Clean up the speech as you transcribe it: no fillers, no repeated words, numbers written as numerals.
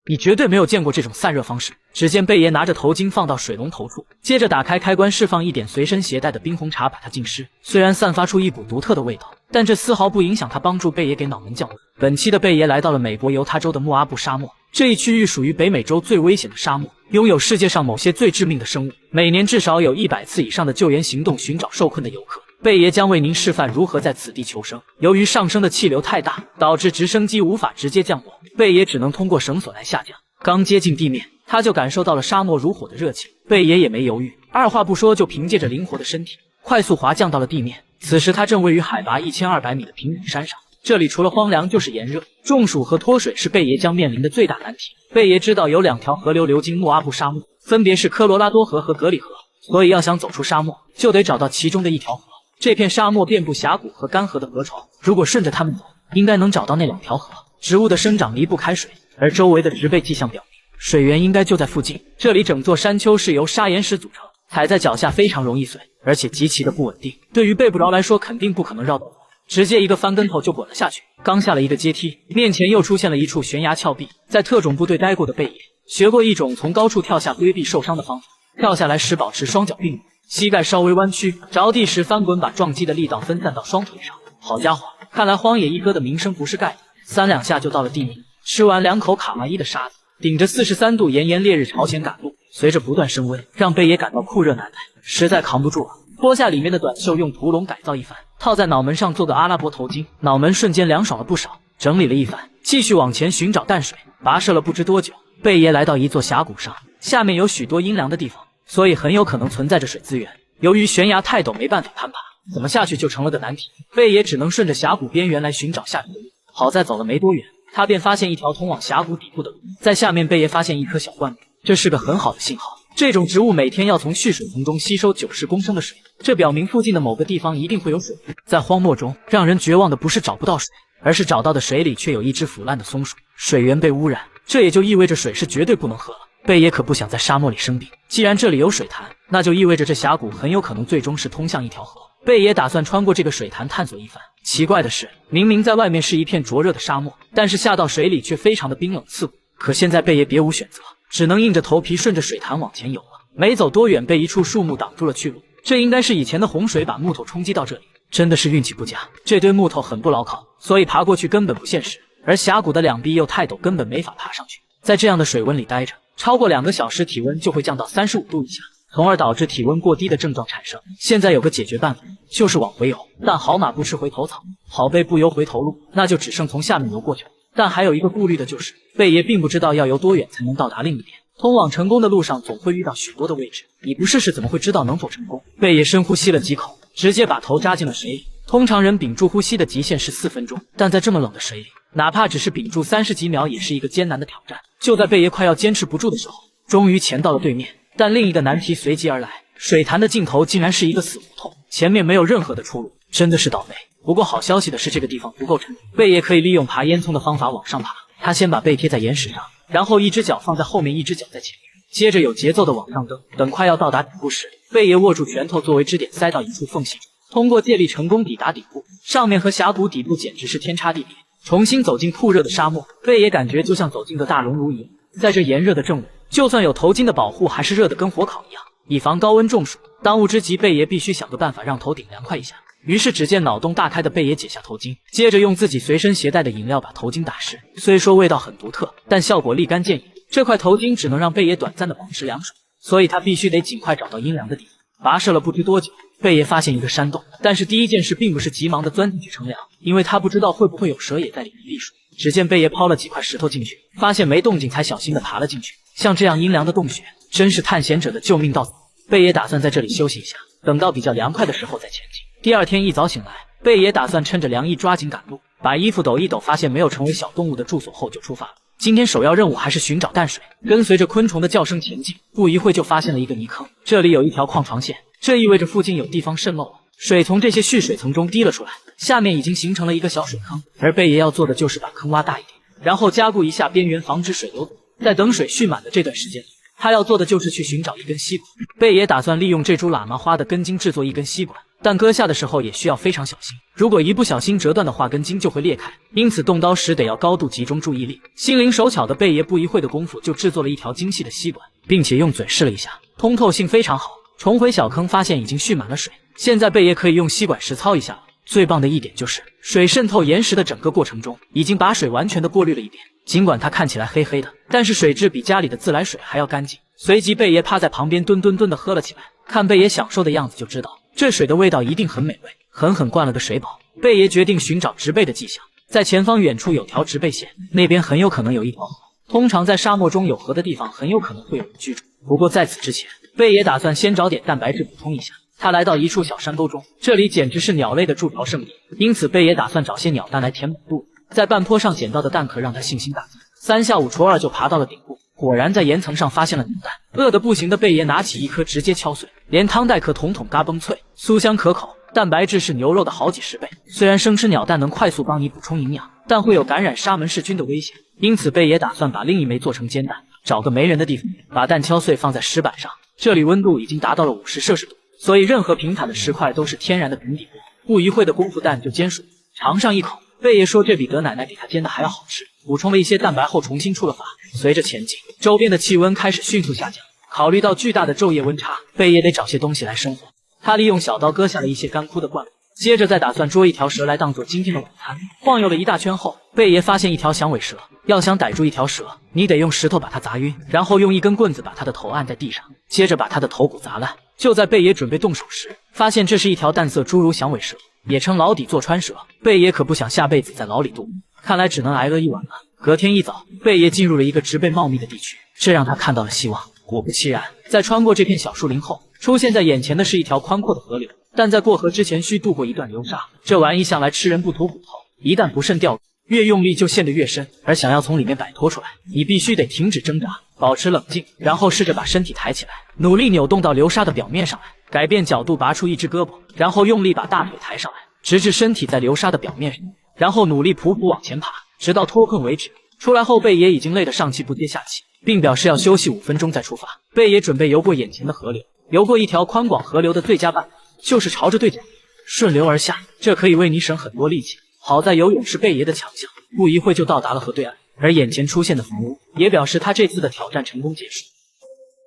你绝对没有见过这种散热方式。只见贝爷拿着头巾放到水龙头处，接着打开开关，释放一点随身携带的冰红茶，把它浸湿。虽然散发出一股独特的味道，但这丝毫不影响它帮助贝爷给脑门降温。本期的贝爷来到了美国犹他州的莫阿布沙漠，这一区域属于北美洲最危险的沙漠，拥有世界上某些最致命的生物，每年至少有100次以上的救援行动寻找受困的游客。贝爷将为您示范如何在此地求生。由于上升的气流太大，导致直升机无法直接降落，贝爷只能通过绳索来下降。刚接近地面，他就感受到了沙漠如火的热情。贝爷也没犹豫，二话不说就凭借着灵活的身体，快速滑降到了地面。此时他正位于海拔1200米的平顶山上，这里除了荒凉就是炎热，中暑和脱水是贝爷将面临的最大难题。贝爷知道有2条河流流经莫阿布沙漠，分别是科罗拉多河和格里河，所以要想走出沙漠，就得找到其中的一条河。这片沙漠遍布峡谷和干涸的河床，如果顺着它们走，应该能找到那2条河。植物的生长离不开水，而周围的植被迹象表明，水源应该就在附近。这里整座山丘是由砂岩石组成，踩在脚下非常容易碎，而且极其的不稳定。对于背不着来说，肯定不可能绕道，直接一个翻跟头就滚了下去。刚下了一个阶梯，面前又出现了一处悬崖峭壁。在特种部队待过的贝爷，学过一种从高处跳下规避受伤的方法。跳下来时保持双脚并拢，膝盖稍微弯曲，着地时翻滚，把撞击的力道分散到双腿上。好家伙，看来荒野一哥的名声不是盖的，3两下就到了地面。吃完2口卡哇伊的沙子，顶着43度炎炎烈日朝前赶路，随着不断升温，让贝爷感到酷热难耐，实在扛不住了。脱下里面的短袖，用屠龙改造一番，套在脑门上做个阿拉伯头巾，脑门瞬间凉爽了不少。整理了一番，继续往前寻找淡水。跋涉了不知多久，贝爷来到一座峡谷上，下面有许多阴凉的地方，所以很有可能存在着水资源。由于悬崖太陡，没办法攀爬，怎么下去就成了个难题。贝爷只能顺着峡谷边缘来寻找下去的路。好在走了没多远，他便发现一条通往峡谷底部的路，在下面贝爷发现一棵小灌木，这是个很好的信号。这种植物每天要从蓄水层中吸收90公升的水，这表明附近的某个地方一定会有水。在荒漠中，让人绝望的不是找不到水，而是找到的水里却有一只腐烂的松鼠，水源被污染，这也就意味着水是绝对不能喝了。贝爷可不想在沙漠里生病，既然这里有水潭，那就意味着这峡谷很有可能最终是通向一条河。贝爷打算穿过这个水潭探索一番。奇怪的是，明明在外面是一片灼热的沙漠，但是下到水里却非常的冰冷刺骨。可现在贝爷别无选择，只能硬着头皮顺着水潭往前游了。没走多远，被一处树木挡住了去路，这应该是以前的洪水把木头冲击到这里。真的是运气不佳，这堆木头很不牢靠，所以爬过去根本不现实，而峡谷的两壁又太陡，根本没法爬上去。在这样的水温里待着，超过2个小时，体温就会降到35度以下，从而导致体温过低的症状产生。现在有个解决办法，就是往回游，但好马不吃回头草，好背不游回头路，那就只剩从下面游过去了。但还有一个顾虑的就是，贝爷并不知道要游多远才能到达另一边。通往成功的路上总会遇到许多的未知，你不试试怎么会知道能否成功？贝爷深呼吸了几口，直接把头扎进了水里。通常人屏住呼吸的极限是4分钟，但在这么冷的水里，哪怕只是屏住30几秒也是一个艰难的挑战。就在贝爷快要坚持不住的时候，终于潜到了对面，但另一个难题随即而来，水潭的尽头竟然是一个死胡同，前面没有任何的出路，真的是倒霉。不过好消息的是，这个地方不够沉，贝爷可以利用爬烟囱的方法往上爬。他先把背贴在岩石上，然后一只脚放在后面，一只脚在前面，接着有节奏的往上蹬。等快要到达底部时，贝爷握住拳头作为支点，塞到一处缝隙中，通过借力成功抵达底部。上面和峡谷底部简直是天差地别。重新走进酷热的沙漠，贝爷感觉就像走进个大熔炉一样。在这炎热的正午，就算有头巾的保护，还是热得跟火烤一样。以防高温中暑，当务之急，贝爷必须想个办法让头顶凉快一下。于是只见脑洞大开的贝爷解下头巾，接着用自己随身携带的饮料把头巾打湿。虽说味道很独特，但效果立竿见影。这块头巾只能让贝爷短暂的保持凉爽，所以他必须得尽快找到阴凉的地方。跋涉了不知多久，贝爷发现一个山洞，但是第一件事并不是急忙的钻进去乘凉，因为他不知道会不会有蛇也在里面避暑。只见贝爷抛了几块石头进去，发现没动静，才小心的爬了进去。像这样阴凉的洞穴，真是探险者的救命稻草。贝爷打算在这里休息一下，等到比较凉快的时候再前进。第二天一早醒来，贝爷打算趁着凉意抓紧赶路，把衣服抖一抖，发现没有成为小动物的住所后就出发了。今天首要任务还是寻找淡水，跟随着昆虫的叫声前进，不一会就发现了一个泥坑，这里有一条矿床线，这意味着附近有地方渗漏了，水从这些蓄水层中滴了出来，下面已经形成了一个小水坑，而贝爷要做的就是把坑挖大一点，然后加固一下边缘，防止水流走。在等水蓄满的这段时间里，他要做的就是去寻找一根吸管。贝爷打算利用这株喇嘛花的根茎制作一根吸管，但割下的时候也需要非常小心，如果一不小心折断的话，根筋就会裂开。因此动刀时得要高度集中注意力。心灵手巧的贝爷不一会的功夫就制作了一条精细的吸管，并且用嘴试了一下，通透性非常好。重回小坑，发现已经蓄满了水，现在贝爷可以用吸管实操一下了。最棒的一点就是水渗透岩石的整个过程中，已经把水完全的过滤了一遍。尽管它看起来黑黑的，但是水质比家里的自来水还要干净。随即贝爷趴在旁边吨的喝了起来，看贝爷享受的样子就知道这水的味道一定很美味。狠狠灌了个水饱，贝爷决定寻找植被的迹象。在前方远处有条植被线，那边很有可能有一条河。通常在沙漠中有河的地方很有可能会有人居住，不过在此之前，贝爷打算先找点蛋白质补充一下。他来到一处小山沟中，这里简直是鸟类的筑巢圣地，因此贝爷打算找些鸟蛋来填饱肚子。在半坡上捡到的蛋壳让他信心大增，3下5除2就爬到了顶部，果然在岩层上发现了鸟蛋。饿得不行的贝爷拿起一颗直接敲碎，连汤带壳统统嘎嘣脆，酥香可口。蛋白质是牛肉的好几10倍，虽然生吃鸟蛋能快速帮你补充营养，但会有感染沙门氏菌的危险，因此贝爷打算把另一枚做成煎蛋，找个没人的地方，把蛋敲碎放在石板上。这里温度已经达到了50摄氏度，所以任何平坦的石块都是天然的平底锅。不一会的功夫，蛋就煎熟，尝上一口，贝爷说这比德奶奶给他煎的还要好吃。补充了一些蛋白后，重新出了发。随着前进，周边的气温开始迅速下降。考虑到巨大的昼夜温差，贝爷得找些东西来生火。他利用小刀割下了一些干枯的灌木，接着再打算捉一条蛇来当做今天的晚餐。晃悠了一大圈后，贝爷发现一条响尾蛇。要想逮住一条蛇，你得用石头把它砸晕，然后用一根棍子把它的头按在地上，接着把它的头骨砸烂。就在贝爷准备动手时，发现这是一条淡色侏儒响尾蛇，也称牢底坐穿蛇。贝爷可不想下辈子在牢里度过，看来只能挨饿一晚了。隔天一早，贝爷进入了一个植被茂密的地区，这让他看到了希望。果不其然，在穿过这片小树林后，出现在眼前的是一条宽阔的河流，但在过河之前需渡过一段流沙。这玩意向来吃人不吐骨头，一旦不慎掉入，越用力就陷得越深，而想要从里面摆脱出来，你必须得停止挣扎，保持冷静，然后试着把身体抬起来，努力扭动到流沙的表面上来，改变角度拔出一只胳膊，然后用力把大腿抬上来，直至身体在流沙的表面上，然后努力匍匐往前爬，直到脱困为止。出来后，贝爷已经累得上气不接下气，并表示要休息5分钟再出发。贝爷准备游过眼前的河流，游过一条宽广河流的最佳办法就是朝着对角顺流而下，这可以为你省很多力气。好在游泳是贝爷的强项，不一会就到达了河对岸，而眼前出现的房屋也表示他这次的挑战成功结束。